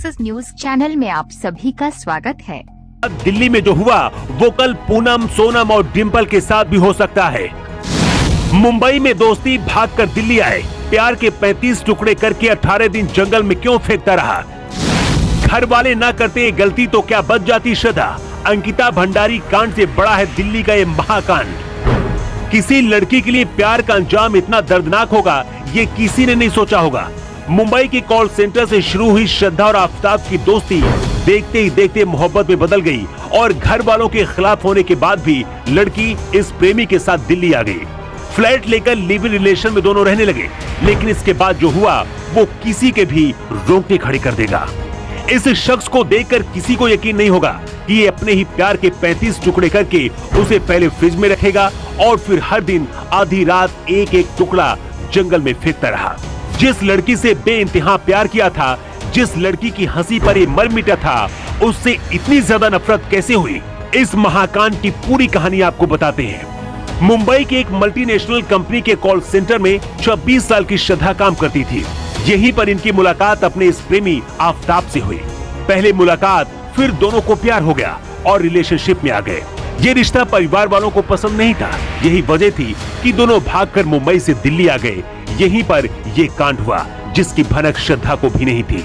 Access news channel में आप सभी का स्वागत है। दिल्ली में जो हुआ वो कल पूनम, सोनम और डिंपल के साथ भी हो सकता है। मुंबई में दोस्ती भागकर दिल्ली आए, प्यार के 35 टुकड़े करके 18 दिन जंगल में क्यों फेंकता रहा। घर वाले ना करते गलती तो क्या बच जाती श्रद्धा। अंकिता भंडारी कांड से बड़ा है दिल्ली का ये महाकांड। किसी लड़की के लिए प्यार का अंजाम इतना दर्दनाक होगा ये किसी ने नहीं सोचा होगा। मुंबई के कॉल सेंटर से शुरू हुई श्रद्धा और आफताब की दोस्ती देखते ही देखते मोहब्बत में बदल गई और घर वालों के खिलाफ होने के बाद भी लड़की इस प्रेमी के साथ दिल्ली आ गई। फ्लैट लेकर लिव इन रिलेशन में दोनों रहने लगे, लेकिन इसके बाद जो हुआ वो किसी के भी रोंगटे खड़े कर देगा। इस शख्स को देखकर किसी को यकीन नहीं होगा कि ये अपने ही प्यार के 35 टुकड़े करके उसे पहले फ्रिज में रखेगा और फिर हर दिन आधी रात एक एक टुकड़ा जंगल में फेंकता रहा। जिस लड़की से बेइंतहा प्यार किया था, जिस लड़की की हंसी पर ये मर मिटा था, उससे इतनी ज्यादा नफरत कैसे हुई, इस महाकांड की पूरी कहानी आपको बताते हैं। मुंबई के एक मल्टीनेशनल कंपनी के कॉल सेंटर में 26 साल की श्रद्धा काम करती थी। यहीं पर इनकी मुलाकात अपने इस प्रेमी आफताब से हुई। पहले मुलाकात, फिर दोनों को प्यार हो गया और रिलेशनशिप में आ गए। ये रिश्ता परिवार वालों को पसंद नहीं था। यही वजह थी कि दोनों भागकर मुंबई से दिल्ली आ गए। यहीं पर ये कांड हुआ जिसकी भनक श्रद्धा को भी नहीं थी।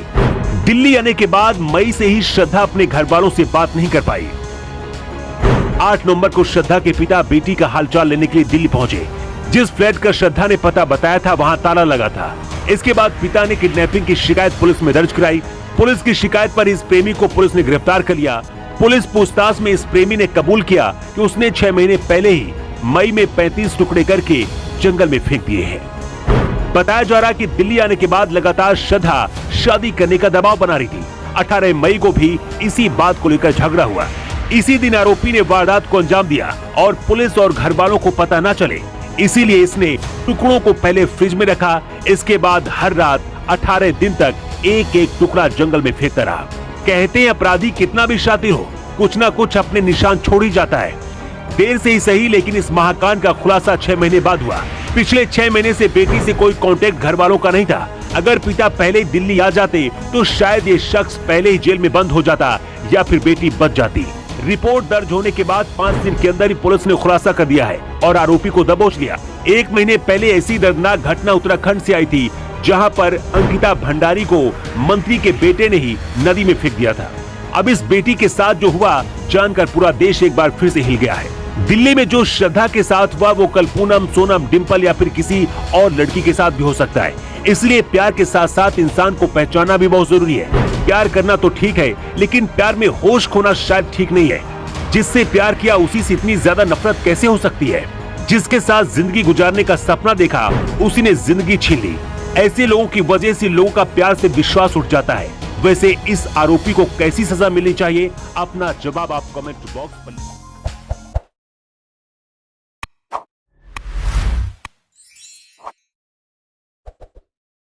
दिल्ली आने के बाद मई से ही श्रद्धा अपने घर वालों से बात नहीं कर पाई। 8 नवंबर को श्रद्धा के पिता बेटी का हालचाल लेने के लिए दिल्ली पहुंचे। जिस फ्लैट का श्रद्धा ने पता बताया था वहां ताला लगा था। इसके बाद पिता ने किडनैपिंग की शिकायत पुलिस में दर्ज कराई। पुलिस की शिकायत पर इस प्रेमी को पुलिस ने गिरफ्तार कर लिया। पुलिस पूछताछ में इस प्रेमी ने कबूल किया कि उसने 6 महीने पहले ही मई में 35 टुकड़े करके जंगल में फेंक दिए हैं। बताया जा रहा कि दिल्ली आने के बाद लगातार श्रद्धा शादी करने का दबाव बना रही थी। 18 मई को भी इसी बात को लेकर झगड़ा हुआ। इसी दिन आरोपी ने वारदात को अंजाम दिया और पुलिस और घर वालों को पता न चले, इसीलिए इसने टुकड़ों को पहले फ्रिज में रखा। इसके बाद हर रात 18 दिन तक एक एक टुकड़ा जंगल में फेंकता रहा। कहते हैं अपराधी कितना भी शातिर हो, कुछ ना कुछ अपने निशान छोड़ ही जाता है। देर से ही सही, लेकिन इस महाकांड का खुलासा 6 महीने बाद हुआ। पिछले 6 महीने से बेटी से कोई कांटेक्ट घर वालों का नहीं था। अगर पिता पहले ही दिल्ली आ जाते तो शायद ये शख्स पहले ही जेल में बंद हो जाता या फिर बेटी बच जाती। रिपोर्ट दर्ज होने के बाद 5 दिन के अंदर ही पुलिस ने खुलासा कर दिया है और आरोपी को दबोच लिया। 1 महीने पहले ऐसी दर्दनाक घटना उत्तराखंड से आई थी, जहां पर अंकिता भंडारी को मंत्री के बेटे ने ही नदी में फेंक दिया था। अब इस बेटी के साथ जो हुआ जानकर पूरा देश एक बार फिर से हिल गया है। दिल्ली में जो श्रद्धा के साथ हुआ वो कल पूनम, सोनम, डिंपल या फिर किसी और लड़की के साथ भी हो सकता है। इसलिए प्यार के साथ साथ इंसान को पहचानना भी बहुत जरूरी है। प्यार करना तो ठीक है, लेकिन प्यार में होश खोना शायद ठीक नहीं है। जिससे प्यार किया उसी से इतनी ज्यादा नफरत कैसे हो सकती है। जिसके साथ जिंदगी गुजारने का सपना देखा उसी ने जिंदगी छीन ली। ऐसे लोगों की वजह से लोगों का प्यार से विश्वास उठ जाता है। वैसे इस आरोपी को कैसी सजा मिलनी चाहिए, अपना जवाब आप कमेंट बॉक्स पर